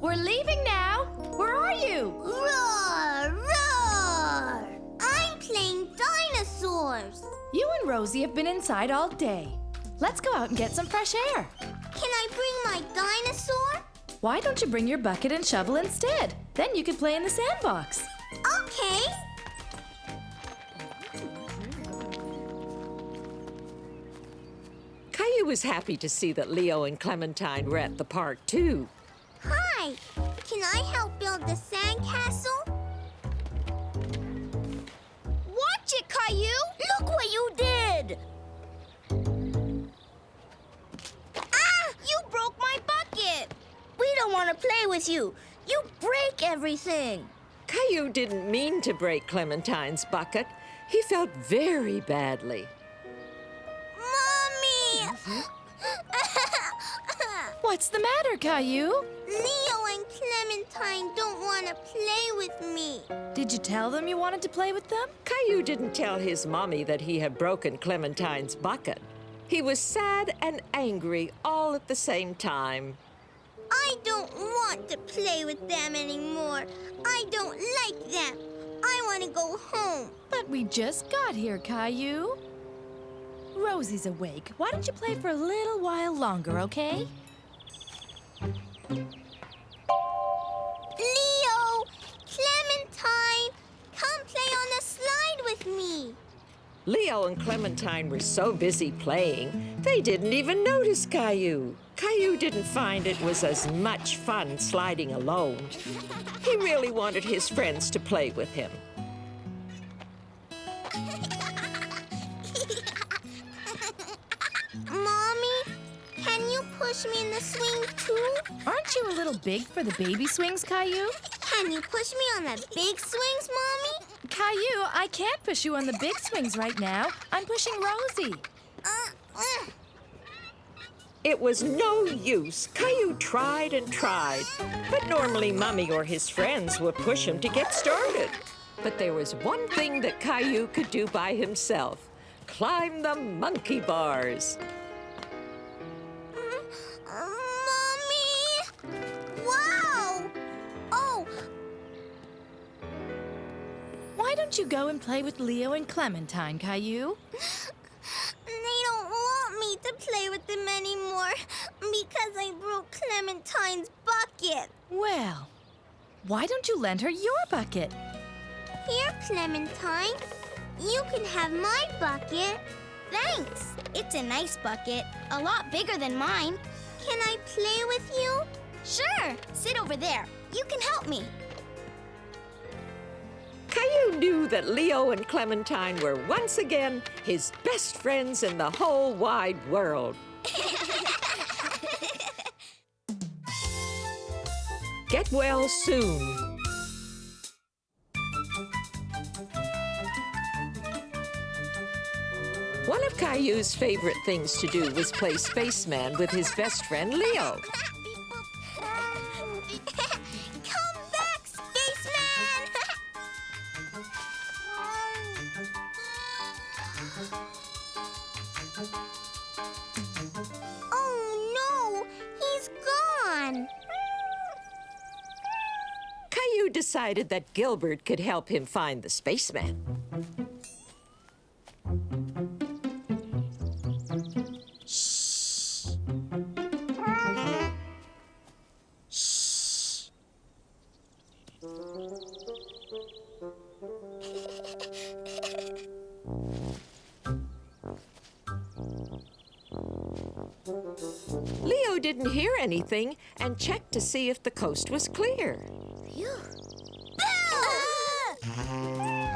We're leaving now. Where are you? Roar! Roar! I'm playing dinosaurs. You and Rosie have been inside all day. Let's go out and get some fresh air. Can I bring my dinosaur? Why don't you bring your bucket and shovel instead? Then you can play in the sandbox. Okay. Caillou was happy to see that Leo and Clementine were at the park, too. Hi. Can I help build the sandcastle? Watch it, Caillou. Look what you did. Ah! You broke my bucket. We don't want to play with you. You break everything. Caillou didn't mean to break Clementine's bucket. He felt very badly. Mommy! What's the matter, Caillou? Leo and Clementine don't want to play with me. Did you tell them you wanted to play with them? Caillou didn't tell his mommy that he had broken Clementine's bucket. He was sad and angry all at the same time. I don't want to play with them anymore. I don't like them. I want to go home. But we just got here, Caillou. Rosie's awake. Why don't you play for a little while longer, okay? Leo! Clementine! Come play on the slide with me. Leo and Clementine were so busy playing, they didn't even notice Caillou. Caillou didn't find it was as much fun sliding alone. He really wanted his friends to play with him. Mommy, can you push me in the swing too? Aren't you a little big for the baby swings, Caillou? Can you push me on the big swings, Mommy? Caillou, I can't push you on the big swings right now. I'm pushing Rosie. It was no use. Caillou tried and tried, but normally Mummy or his friends would push him to get started. But there was one thing that Caillou could do by himself: climb the monkey bars. Mommy! Wow! Oh! Why don't you go and play with Leo and Clementine, Caillou? They don't want me to play with them anymore because I broke Clementine's bucket. Well, why don't you lend her your bucket? Here, Clementine. You can have my bucket. Thanks. It's a nice bucket. A lot bigger than mine. Can I play with you? Sure. Sit over there. You can help me. Caillou knew that Leo and Clementine were once again his best friends in the whole wide world. Get well soon. One of Caillou's favorite things to do was play spaceman with his best friend Leo. Come back, spaceman! Oh no, he's gone. Caillou decided that Gilbert could help him find the spaceman. Leo didn't hear anything and checked to see if the coast was clear.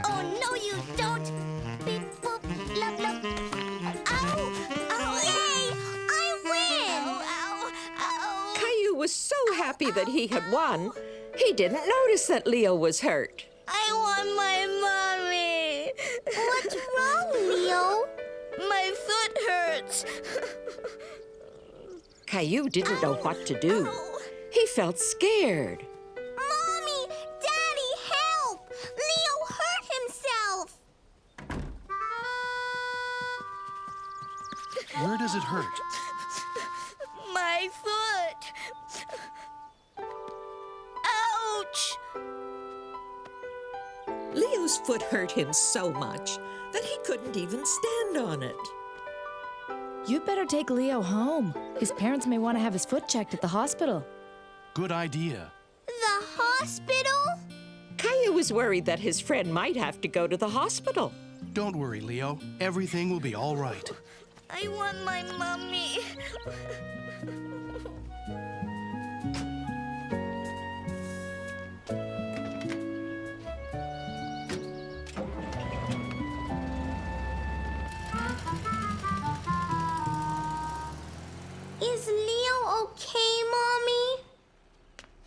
Oh, no, you don't. Beep, boop, love, love. Ow! Oh, yay! I win! Ow, ow, Caillou was so happy that he had won, he didn't notice that Leo was hurt. I want my mommy. What's wrong, Leo? My foot hurts. Caillou didn't know what to do. He felt scared. Mommy! Daddy, help! Leo hurt himself! Where does it hurt? My foot. Caillou's foot hurt him so much that he couldn't even stand on it. You'd better take Leo home. His parents may want to have his foot checked at the hospital. Good idea. The hospital? Caillou was worried that his friend might have to go to the hospital. Don't worry, Leo. Everything will be all right. I want my mommy. Is Leo okay, Mommy?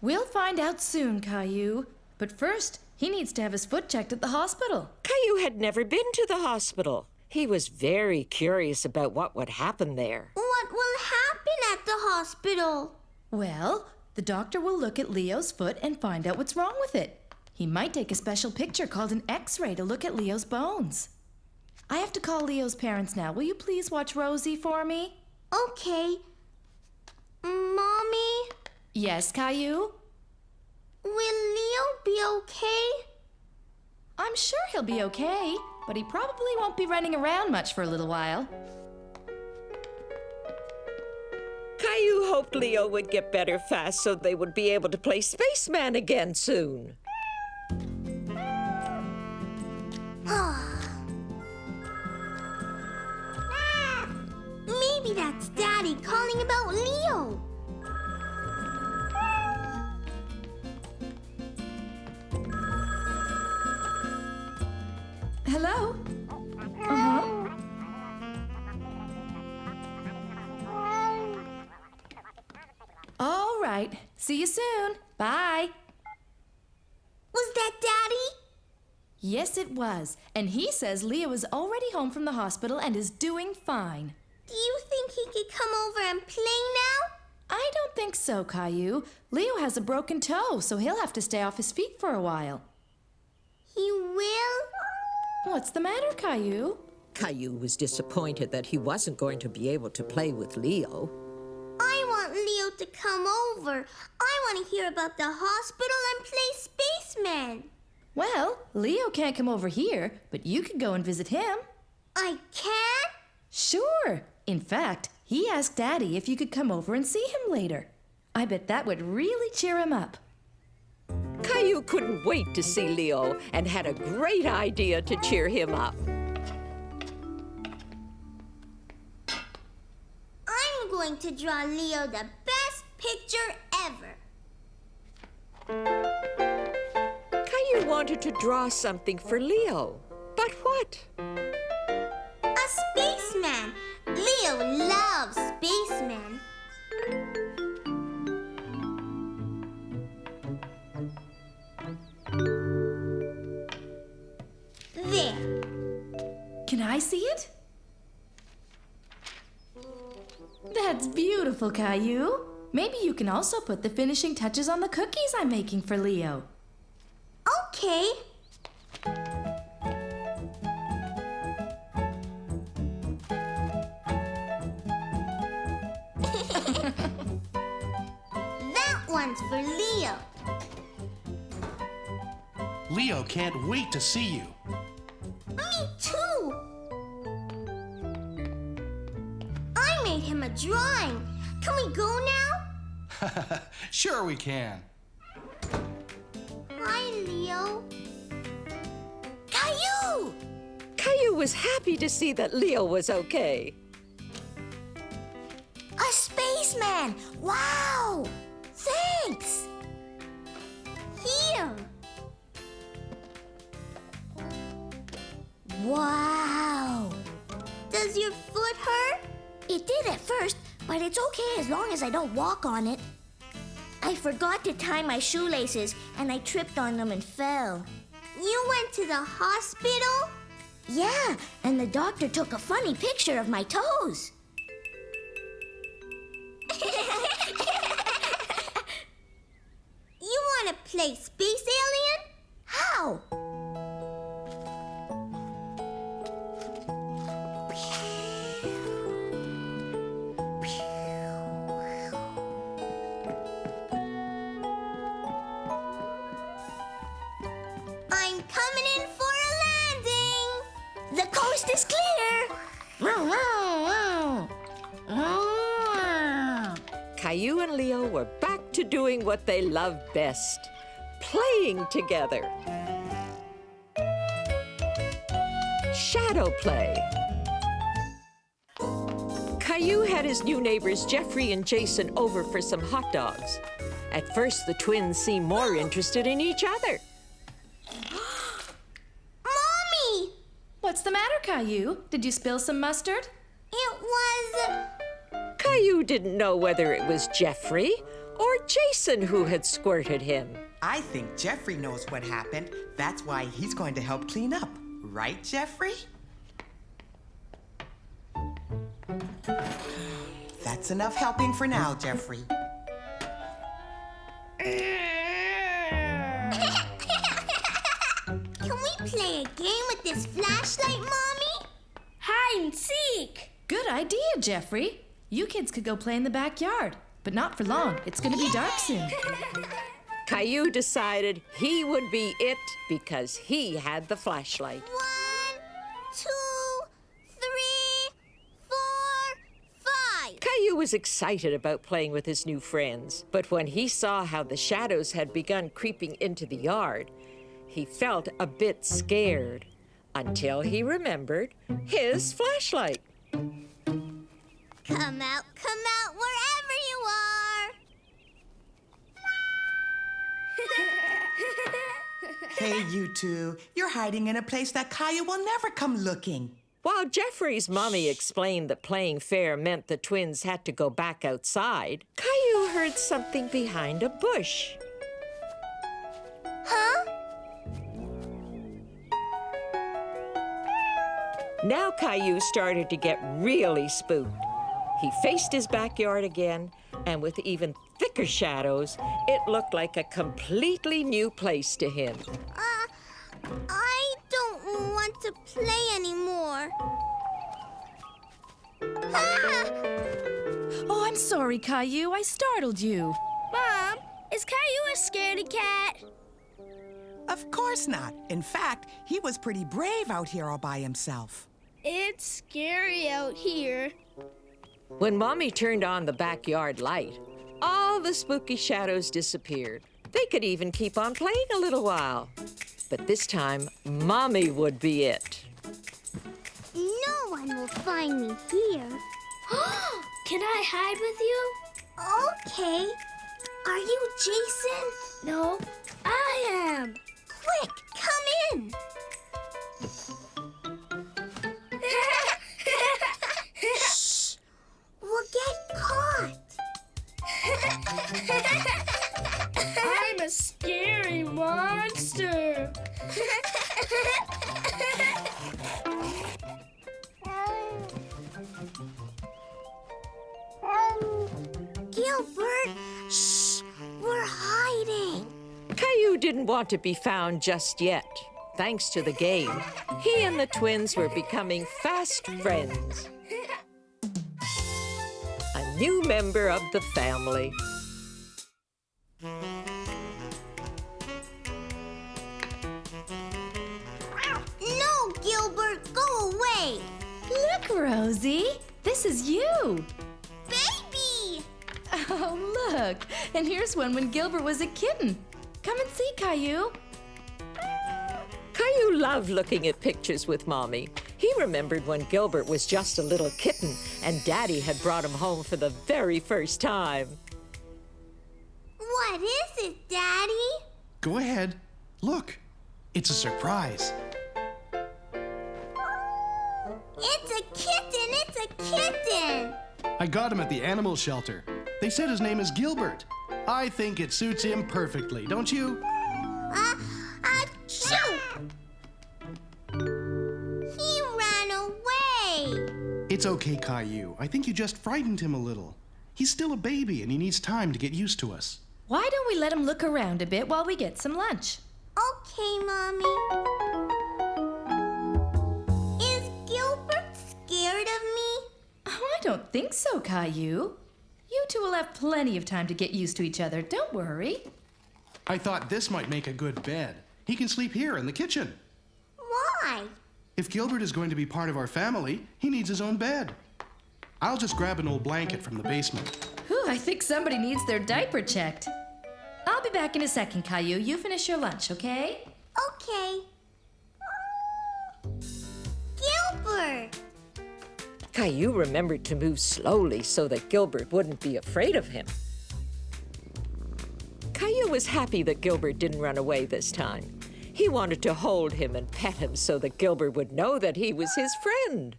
We'll find out soon, Caillou. But first, he needs to have his foot checked at the hospital. Caillou had never been to the hospital. He was very curious about what would happen there. What will happen at the hospital? Well, the doctor will look at Leo's foot and find out what's wrong with it. He might take a special picture called an X-ray to look at Leo's bones. I have to call Leo's parents now. Will you please watch Rosie for me? Okay. Mommy, Yes, Caillou? will Leo be okay? I'm sure he'll be okay, but he probably won't be running around much for a little while. Caillou hoped Leo would get better fast so they would be able to play spaceman again soon. Maybe that's Daddy calling about Leo. Hello? Uh-huh. All right. See you soon. Bye. Was that Daddy? Yes, it was. And he says Leo is already home from the hospital and is doing fine. Do you think he could come over and play now? I don't think so, Caillou. Leo has a broken toe, so he'll have to stay off his feet for a while. He will? What's the matter, Caillou? Caillou was disappointed that he wasn't going to be able to play with Leo. I want Leo to come over. I want to hear about the hospital and play spaceman. Well, Leo can't come over here, but you could go and visit him. I can? Sure. In fact, he asked Daddy if you could come over and see him later. I bet that would really cheer him up. Caillou couldn't wait to see Leo and had a great idea to cheer him up. I'm going to draw Leo the best picture ever. Caillou wanted to draw something for Leo, but what? A spaceman. Leo loves spacemen. There. Can I see it? That's beautiful, Caillou. Maybe you can also put the finishing touches on the cookies I'm making for Leo. Okay. That one's for Leo. Leo can't wait to see you. Me too. I made him a drawing. Can we go now? Sure we can. Hi, Leo. Caillou! Caillou was happy to see that Leo was okay. A spaceman! Wow! Thanks! Here! Wow! Does your foot hurt? It did at first, but it's okay as long as I don't walk on it. I forgot to tie my shoelaces, and I tripped on them and fell. You went to the hospital? Yeah, and the doctor took a funny picture of my toes. You want to play Space Alien? How? I'm coming in for Caillou and Leo were back to doing what they loved best, playing together. Shadow play. Caillou had his new neighbors Jeffrey and Jason over for some hot dogs. At first, the twins seemed more interested in each other. Mommy! What's the matter, Caillou? Did you spill some mustard? It was... Caillou didn't know whether it was Jeffrey or Jason who had squirted him. I think Jeffrey knows what happened. That's why he's going to help clean up. Right, Jeffrey? That's enough helping for now, Jeffrey. Can we play a game with this flashlight, Mommy? Hide and seek! Good idea, Jeffrey. You kids could go play in the backyard, but not for long. It's going to be dark soon. Caillou decided he would be it because he had the flashlight. 1, 2, 3, 4, 5. Caillou was excited about playing with his new friends, but when he saw how the shadows had begun creeping into the yard, he felt a bit scared until he remembered his flashlight. Come out wherever you are. Hey, you two. You're hiding in a place that Caillou will never come looking. While Jeffrey's mommy explained that playing fair meant the twins had to go back outside, Caillou heard something behind a bush. Huh? Now Caillou started to get really spooked. He faced his backyard again, and with even thicker shadows, it looked like a completely new place to him. I don't want to play anymore. Ah! Oh, I'm sorry, Caillou. I startled you. Mom, is Caillou a scaredy cat? Of course not. In fact, he was pretty brave out here all by himself. It's scary out here. When Mommy turned on the backyard light, all the spooky shadows disappeared. They could even keep on playing a little while. But this time, Mommy would be it. No one will find me here. Can I hide with you? Okay. Are you Jason? No, I am. Quick, come in. Shh! We'll get caught. I'm a scary monster. Gilbert, shh! We're hiding. Caillou didn't want to be found just yet. Thanks to the game, he and the twins were becoming fast friends. A new member of the family. No, Gilbert, go away. Look, Rosie. This is you. Baby! Oh, look. And here's one when Gilbert was a kitten. Come and see, Caillou. Caillou loved looking at pictures with Mommy. He remembered when Gilbert was just a little kitten and Daddy had brought him home for the very first time. What is it, Daddy? Go ahead. Look. It's a surprise. It's a kitten! It's a kitten! I got him at the animal shelter. They said his name is Gilbert. I think it suits him perfectly, don't you? Achoo! He ran away. It's okay, Caillou. I think you just frightened him a little. He's still a baby and he needs time to get used to us. Why don't we let him look around a bit while we get some lunch? Okay, Mommy. Is Gilbert scared of me? Oh, I don't think so, Caillou. You two will have plenty of time to get used to each other. Don't worry. I thought this might make a good bed. He can sleep here in the kitchen. Why? If Gilbert is going to be part of our family, he needs his own bed. I'll just grab an old blanket from the basement. Whew, I think somebody needs their diaper checked. I'll be back in a second, Caillou. You finish your lunch, okay? Okay. Gilbert! Caillou remembered to move slowly so that Gilbert wouldn't be afraid of him. Caillou was happy that Gilbert didn't run away this time. He wanted to hold him and pet him so that Gilbert would know that he was his friend.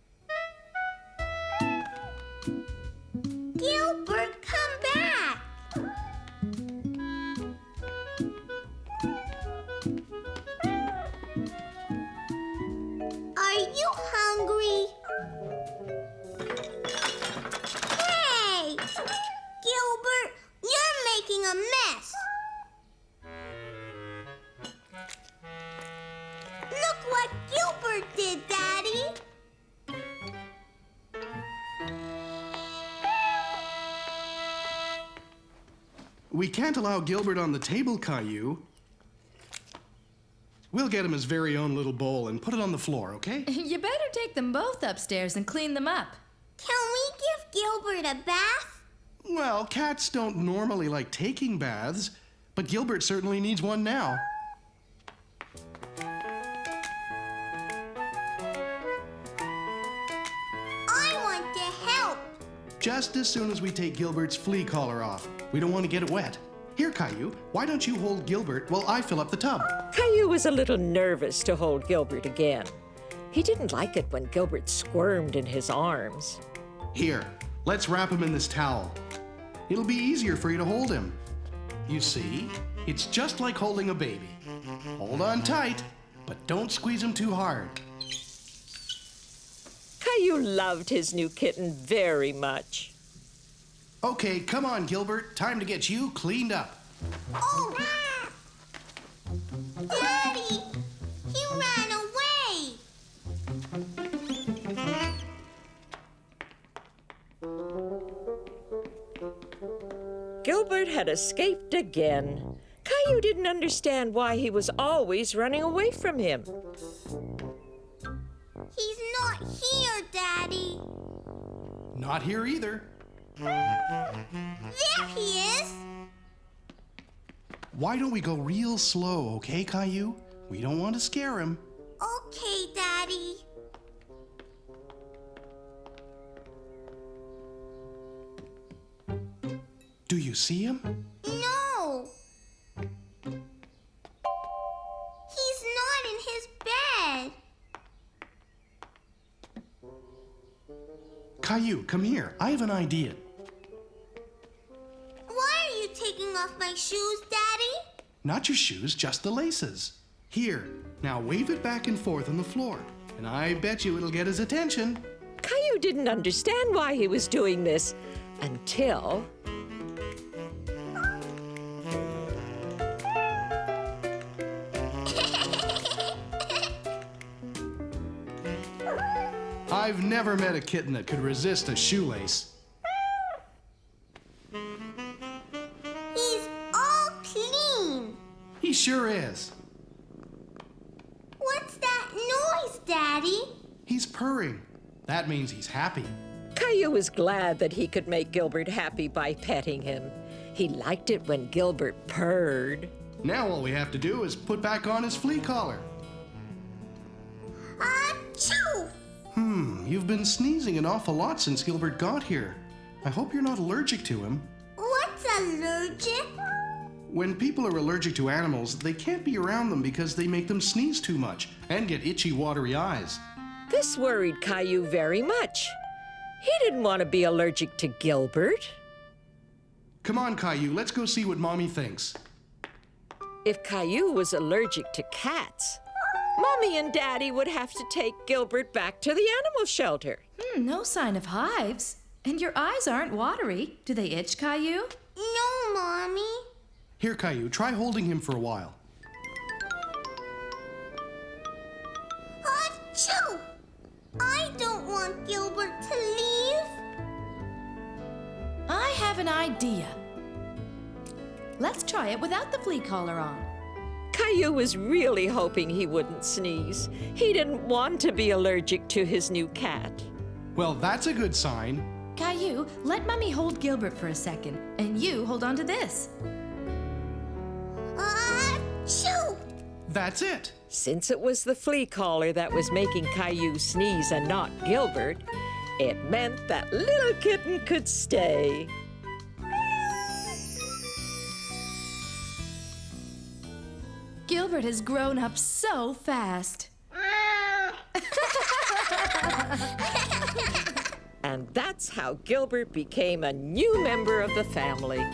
Gilbert, come back! Are you hungry? Hey! Gilbert, you're making a mess! Look what Gilbert did, Daddy! We can't allow Gilbert on the table, Caillou. We'll get him his very own little bowl and put it on the floor, okay? You better take them both upstairs and clean them up. Can we give Gilbert a bath? Well, cats don't normally like taking baths, but Gilbert certainly needs one now. I want to help. Just as soon as we take Gilbert's flea collar off. We don't want to get it wet. Here, Caillou, why don't you hold Gilbert while I fill up the tub? Caillou was a little nervous to hold Gilbert again. He didn't like it when Gilbert squirmed in his arms. Here, let's wrap him in this towel. It'll be easier for you to hold him. You see, it's just like holding a baby. Hold on tight, but don't squeeze him too hard. Caillou loved his new kitten very much. Okay, come on, Gilbert. Time to get you cleaned up. Oh! Daddy! He ran away! Gilbert had escaped again. Caillou didn't understand why he was always running away from him. He's not here, Daddy. Not here either. There he is! Why don't we go real slow, okay, Caillou? We don't want to scare him. Okay, Daddy. Do you see him? No! He's not in his bed. Caillou, come here. I have an idea. Why are you taking off my shoes, Daddy? Not your shoes, just the laces. Here, now wave it back and forth on the floor, and I bet you it'll get his attention. Caillou didn't understand why he was doing this until... I've never met a kitten that could resist a shoelace. He's all clean. He sure is. What's that noise, Daddy? He's purring. That means he's happy. Caillou was glad that he could make Gilbert happy by petting him. He liked it when Gilbert purred. Now all we have to do is put back on his flea collar. Achoo! You've been sneezing an awful lot since Gilbert got here. I hope you're not allergic to him. What's allergic? When people are allergic to animals, they can't be around them because they make them sneeze too much and get itchy, watery eyes. This worried Caillou very much. He didn't want to be allergic to Gilbert. Come on, Caillou, let's go see what Mommy thinks. If Caillou was allergic to cats, Mommy and Daddy would have to take Gilbert back to the animal shelter. No sign of hives. And your eyes aren't watery. Do they itch, Caillou? No, Mommy. Here, Caillou, try holding him for a while. Achoo! I don't want Gilbert to leave. I have an idea. Let's try it without the flea collar on. Caillou was really hoping he wouldn't sneeze. He didn't want to be allergic to his new cat. Well, that's a good sign. Caillou, Caillou, let Mummy hold Gilbert for a second, and you hold on to this. Shoo! That's it. Since it was the flea collar that was making Caillou sneeze and not Gilbert, it meant that little kitten could stay. Gilbert has grown up so fast. And that's how Gilbert became a new member of the family.